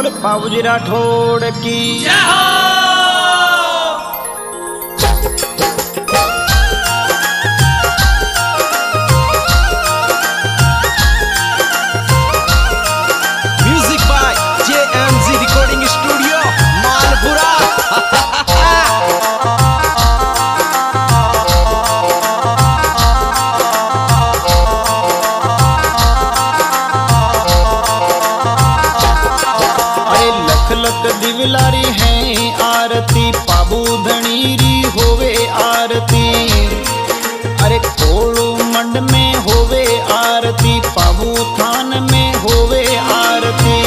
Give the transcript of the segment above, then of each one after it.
बोल पाबूजी राठौड़ की जय हो। Music by JMZ recording studio Malpura. लख दिवलारी है आरती पाबू धनीरी होवे आरती। अरे कोलू मंड में होवे आरती पाबू थान में होवे आरती।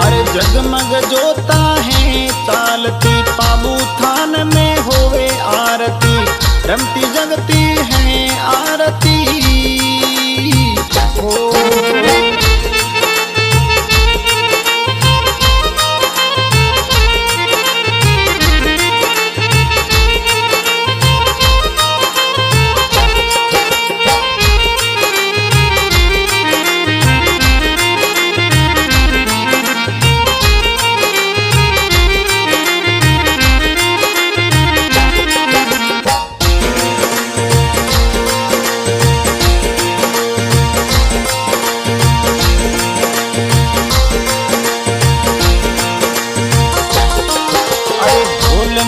अरे जगमग जोता है चालती पाबू थान में होवे आरती। रमती जगती है आरती हो।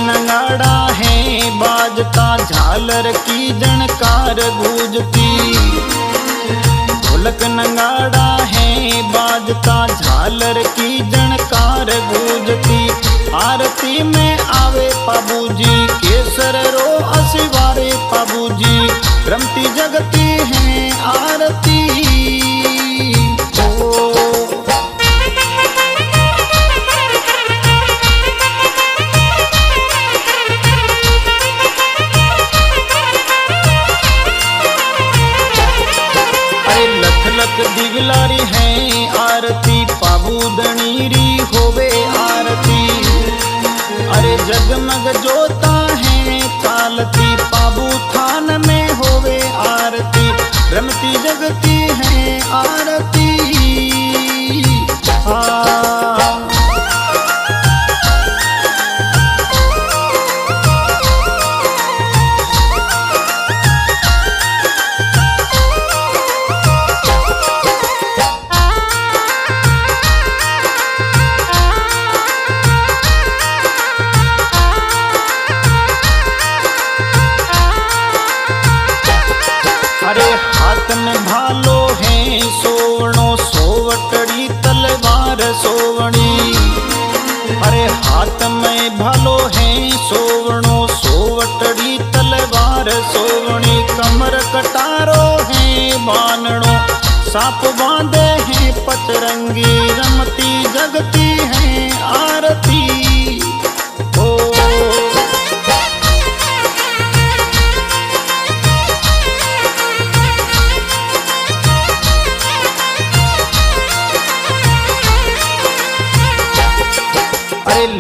नगाड़ा है बाजता झालर की जनकार गूंजती। ढोलक नगाड़ा है बाजता झालर की जनकार गूंजती। आरती में आवे पाबूजी केसर रो असिवारे पाबूजी। रमती जगती है आरती दिवलारी है आरती पाबू धनीरी होवे आरती। अरे जगमग जोता है चालती पाबू थान में होवे आरती। रमती जगती है आरती हाथ में भालो है सोवणो सोवटड़ी तलवार सोवणी। अरे हाथ में भालो है सोवणो सोवटड़ी तलवार सोवणी। कमर कटारो है बानणो सांप बांधे हैं पचरंगी। रमती जगती है आरती ओ।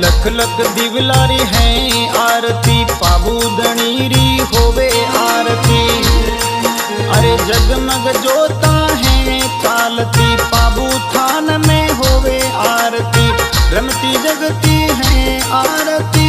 लख लख दिवलारी है आरती पाबू धनीरी होवे आरती। अरे जगमग जोता है चालती पाबू थान में होवे आरती। रमती जगती है आरती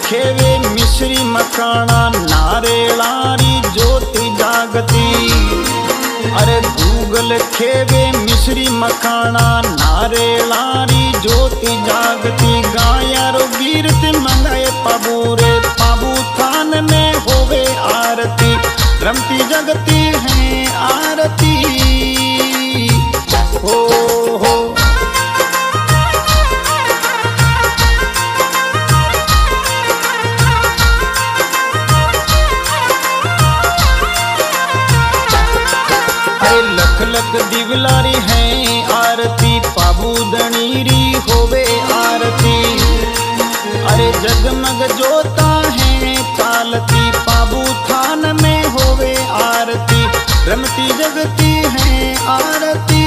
खेवे मिश्री मखाना नारेलारी ज्योति जागती। अरे गूगल खेवे मिश्री मखाना नारेलारी ज्योति जागती। गाया रो गिरत मंगाए पाबूरे पाबू थान में होवे आरती। रमती जगती है आरती हो। लख दिवलारी है आरती पाबू धनीरी होवे आरती। रमती जगती है आरती।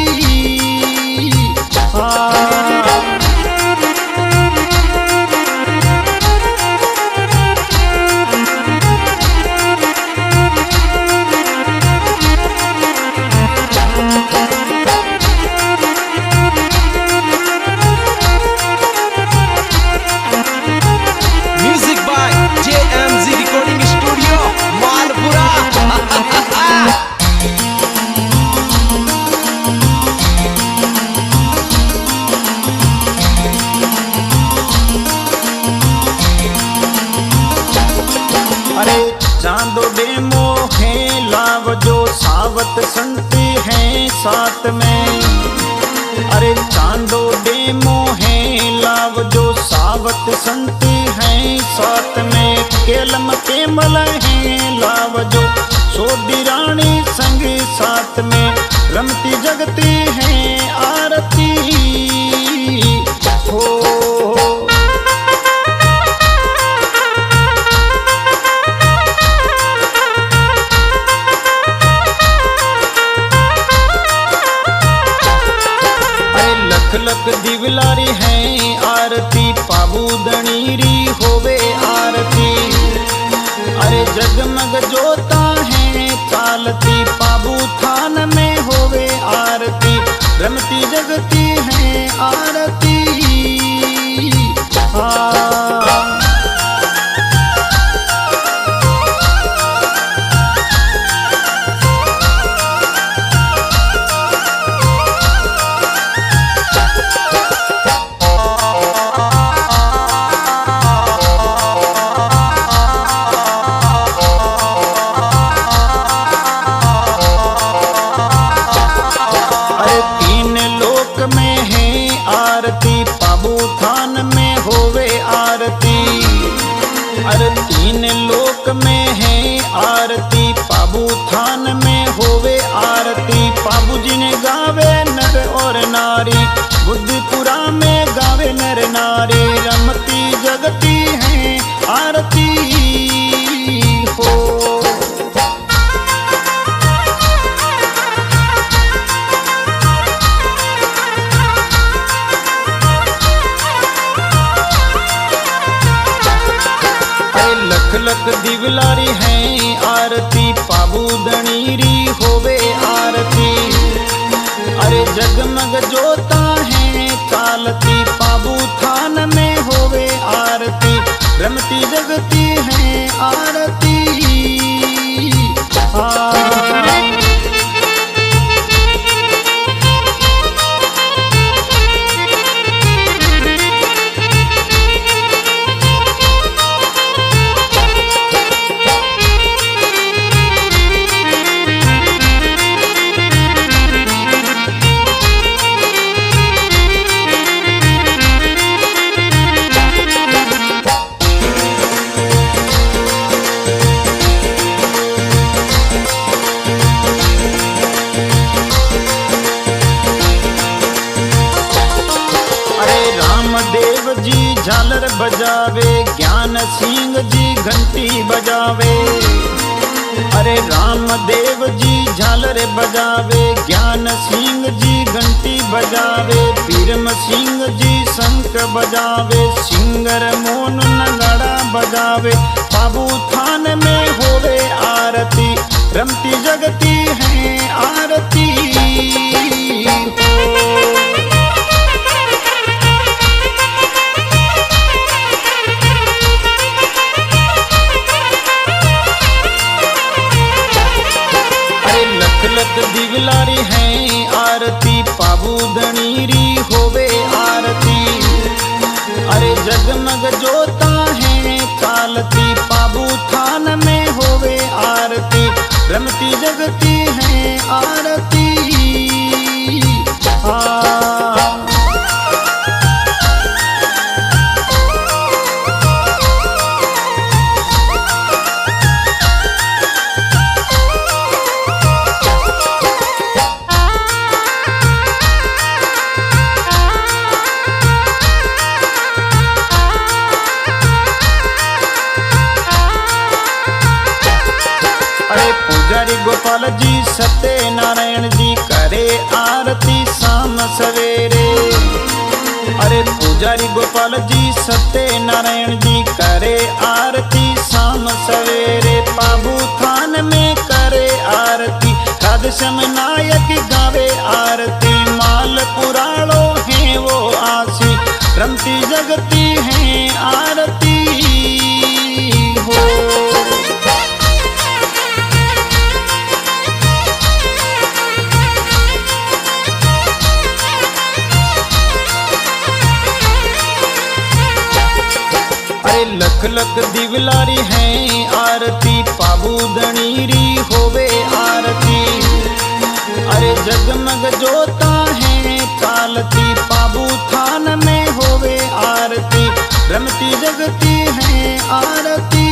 Music by JMZ recording studio Malpura. अरे चांदो डेमो है लाव जो सावत संत हैं साथ में। अरे चांदो डेमो है लाव जो सावत संत हैं साथ में। केलम केमल है लाव जो सोडी रानी संग साथ में। रमती जगती है आरती हो। लख लख दिवलारी है आरती पाबू दणीरी होवे आरती। अरे जगमग जोता है चालती पाबू थान में होवे आरती। रमती जगती है आरती। आरती पाबू थान में होवे आरती। अरे तीन लोक में है आरती पाबू थान में होवे आरती। पाबू जी ने गावे नर और नारी बुद्धपुरा में गावे नर नारी। रमती जगती है आरती हो। लख लख दिवलारी है आरती पाबू दणीरी होवे आरती। अरे जगमग जोता है चालती पाबू थान में होवे आरती। रमती जगती है आरती। देव जी झालर बजावे ज्ञान सिंह जी घंटी बजावे। अरे रामदेव जी झालर बजावे ज्ञान सिंह जी घंटी बजावे। बीरम सिंह जी शंख बजावे सिंगर मोन नगाड़ा बजावे। पाबू थान में होवे आरती रमती जगती है आरती हो। लख दिवलारी है आरती पाबू दणीरी होवे आरती। अरे जगमग जोता है चालती पाबू थान में होवे आरती। रमती जगती है आरती। अरे पुजारी गोपाल जी सत्यनारायण जी करे आरती शाम सवेरे। अरे पुजारी गोपाल जी सत्यनारायण जी करे आरती शाम सवेरे। पाबू थान में करे आरती राधश्याम नायक गावे आरती। माल पुराणो है वो आसी रमती जगती है आरती हो। अरे लख लख दिवलारी है आरती पाबू दणीरी होवे आरती। अरे जगमग जोता है कालती पाबू थान में होवे आरती रमती जगती है आरती।